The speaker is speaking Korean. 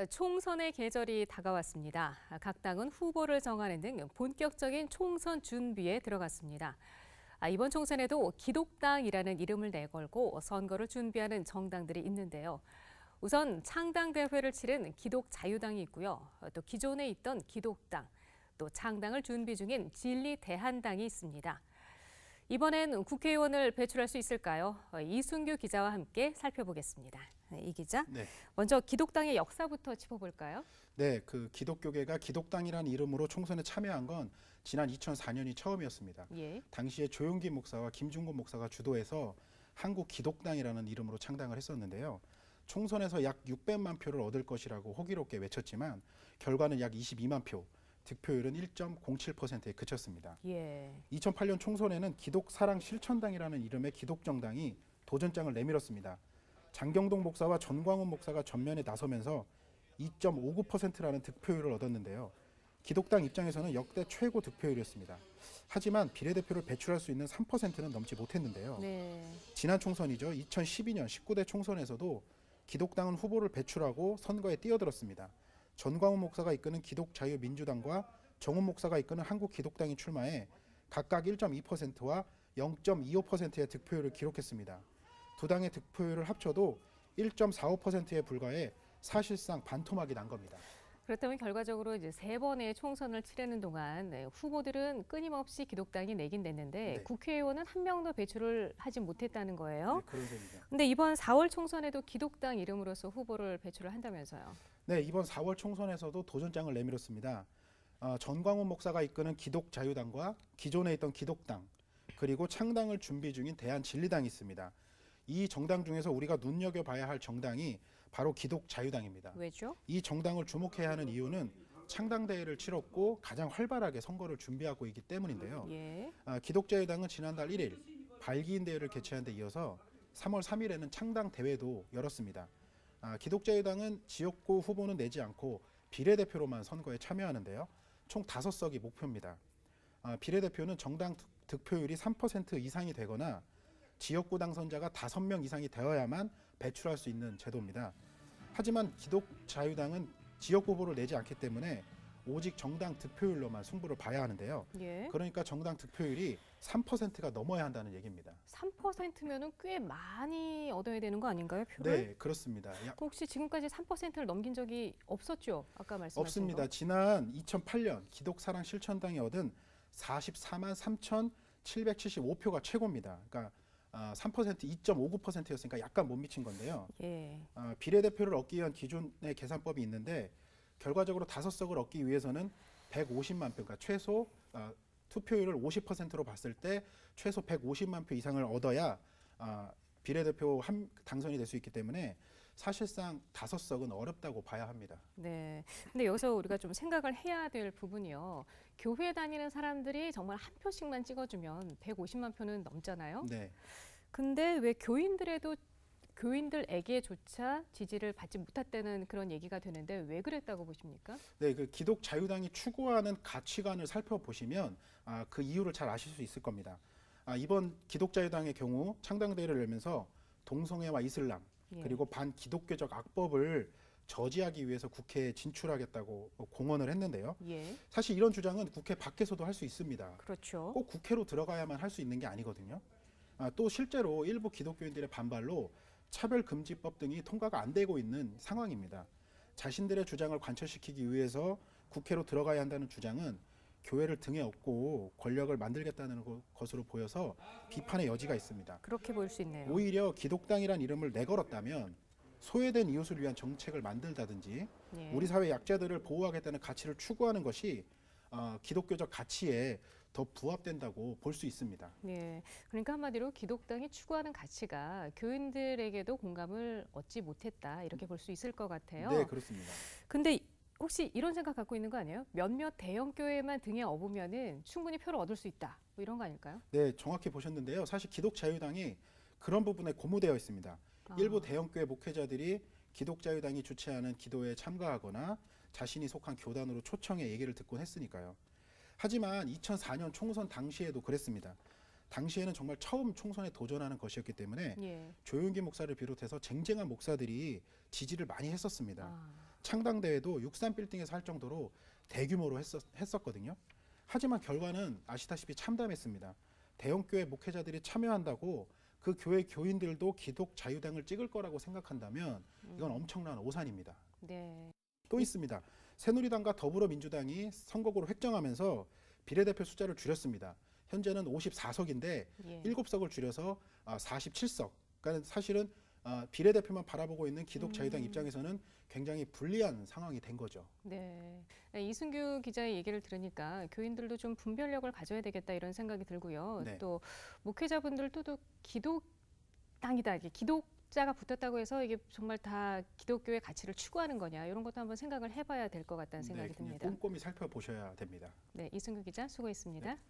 총선의 계절이 다가왔습니다. 각 당은 후보를 정하는 등 본격적인 총선 준비에 들어갔습니다. 이번 총선에도 기독당이라는 이름을 내걸고 선거를 준비하는 정당들이 있는데요. 우선 창당 대회를 치른 기독자유당이 있고요. 또 기존에 있던 기독당, 또 창당을 준비 중인 진리대한당이 있습니다. 이번엔 국회의원을 배출할 수 있을까요? 이순규 기자와 함께 살펴보겠습니다. 이 기자, 먼저 기독당의 역사부터 짚어볼까요? 네, 기독교계가 기독당이라는 이름으로 총선에 참여한 건 지난 2004년이 처음이었습니다. 당시에 조용기 목사와 김중곤 목사가 주도해서 한국기독당이라는 이름으로 창당을 했었는데요. 총선에서 약 600만 표를 얻을 것이라고 호기롭게 외쳤지만 결과는 약 22만 표, 득표율은 1.07%에 그쳤습니다. 2008년 총선에는 기독사랑실천당이라는 이름의 기독정당이 도전장을 내밀었습니다. 장경동 목사와 전광훈 목사가 전면에 나서면서 2.59%라는 득표율을 얻었는데요. 기독당 입장에서는 역대 최고 득표율이었습니다. 하지만 비례대표를 배출할 수 있는 3%는 넘지 못했는데요. 지난 총선이죠. 2012년 19대 총선에서도 기독당은 후보를 배출하고 선거에 뛰어들었습니다. 전광훈 목사가 이끄는 기독자유민주당과 정훈 목사가 이끄는 한국기독당이 출마해 각각 1.2%와 0.25%의 득표율을 기록했습니다. 두 당의 득표율을 합쳐도 1.45%에 불과해 사실상 반토막이 난 겁니다. 그렇다면 결과적으로 이제 3번의 총선을 치르는 동안 후보들은 끊임없이 기독당이 내긴 냈는데 국회의원은 한 명도 배출을 하지 못했다는 거예요. 네, 그런 셈이죠. 근데 이번 4월 총선에도 기독당 이름으로서 후보를 배출을 한다면서요? 네, 이번 4월 총선에서도 도전장을 내밀었습니다. 전광훈 목사가 이끄는 기독자유당과 기존에 있던 기독당, 그리고 창당을 준비 중인 대한진리당이 있습니다. 이 정당 중에서 우리가 눈여겨봐야 할 정당이 바로 기독자유당입니다. 왜죠? 이 정당을 주목해야 하는 이유는 창당대회를 치렀고 가장 활발하게 선거를 준비하고 있기 때문인데요. 기독자유당은 지난달 1일 발기인 대회를 개최한 데 이어서 3월 3일에는 창당대회도 열었습니다. 기독자유당은 지역구 후보는 내지 않고 비례대표로만 선거에 참여하는데요. 총 5석이 목표입니다. 비례대표는 정당 득표율이 3% 이상이 되거나 지역구 당선자가 5명 이상이 되어야만 배출할 수 있는 제도입니다. 하지만 기독자유당은 지역구 후보를 내지 않기 때문에 오직 정당 득표율로만 승부를 봐야 하는데요. 그러니까 정당 득표율이 3%가 넘어야 한다는 얘기입니다. 3%면은 꽤 많이 얻어야 되는 거 아닌가요, 표를? 네, 그렇습니다. 혹시 지금까지 3%를 넘긴 적이 없었죠? 아까 말씀하신 없습니다. 거? 지난 2008년 기독사랑실천당이 얻은 44만 3,775표가 최고입니다. 그러니까 3% 2.59%였으니까 약간 못 미친 건데요. 비례대표를 얻기 위한 기존의 계산법이 있는데 결과적으로 5석을 얻기 위해서는 150만 표, 그러니까 최소 투표율을 50%로 봤을 때 최소 150만 표 이상을 얻어야 비례대표 당선이 될 수 있기 때문에 사실상 5석은 어렵다고 봐야 합니다. 네. 근데 여기서 우리가 좀 생각을 해야 될 부분이요. 교회 다니는 사람들이 정말 한 표씩만 찍어주면 150만 표는 넘잖아요. 근데 왜 교인들에게조차 지지를 받지 못했다는 그런 얘기가 되는데 왜 그랬다고 보십니까? 네, 기독자유당이 추구하는 가치관을 살펴보시면 그 이유를 잘 아실 수 있을 겁니다. 이번 기독자유당의 경우 창당대회를 열면서 동성애와 이슬람 그리고 반기독교적 악법을 저지하기 위해서 국회에 진출하겠다고 공언을 했는데요. 사실 이런 주장은 국회 밖에서도 할 수 있습니다. 그렇죠. 꼭 국회로 들어가야만 할 수 있는 게 아니거든요. 또 실제로 일부 기독교인들의 반발로 차별금지법 등이 통과가 안 되고 있는 상황입니다. 자신들의 주장을 관철시키기 위해서 국회로 들어가야 한다는 주장은 교회를 등에 업고 권력을 만들겠다는 것으로 보여서 비판의 여지가 있습니다. 그렇게 보일 수 있네요. 오히려 기독당이라는 이름을 내걸었다면 소외된 이웃을 위한 정책을 만들다든지 우리 사회 약자들을 보호하겠다는 가치를 추구하는 것이 기독교적 가치에 더 부합된다고 볼 수 있습니다. 그러니까 한마디로 기독당이 추구하는 가치가 교인들에게도 공감을 얻지 못했다 이렇게 볼 수 있을 것 같아요. 네, 그렇습니다. 근데 혹시 이런 생각 갖고 있는 거 아니에요? 몇몇 대형 교회만 등에 업으면은 충분히 표를 얻을 수 있다. 뭐 이런 거 아닐까요? 네, 정확히 보셨는데요. 사실 기독자유당이 그런 부분에 고무되어 있습니다. 일부 대형교회 목회자들이 기독자유당이 주최하는 기도에 참가하거나 자신이 속한 교단으로 초청해 얘기를 듣곤 했으니까요. 하지만 2004년 총선 당시에도 그랬습니다. 당시에는 정말 처음 총선에 도전하는 것이었기 때문에 조용기 목사를 비롯해서 쟁쟁한 목사들이 지지를 많이 했었습니다. 창당대회도 63빌딩에서 할 정도로 대규모로 했었거든요. 하지만 결과는 아시다시피 참담했습니다. 대형교회 목회자들이 참여한다고 그 교회 교인들도 기독 자유당을 찍을 거라고 생각한다면 이건 엄청난 오산입니다. 네. 또 있습니다. 새누리당과 더불어민주당이 선거구를 획정하면서 비례대표 숫자를 줄였습니다. 현재는 54석인데 7석을 줄여서 47석. 그러니까 사실은 비례대표만 바라보고 있는 기독자유당 입장에서는 굉장히 불리한 상황이 된 거죠. 네. 이승규 기자의 얘기를 들으니까 교인들도 좀 분별력을 가져야 되겠다 이런 생각이 들고요. 네. 또 목회자분들도 또 기독당이다, 이게 기독자가 붙었다고 해서 이게 정말 다 기독교의 가치를 추구하는 거냐 이런 것도 한번 생각을 해봐야 될 것 같다는 생각이 듭니다. 꼼꼼히 살펴보셔야 됩니다. 네, 이승규 기자 수고했습니다. 네.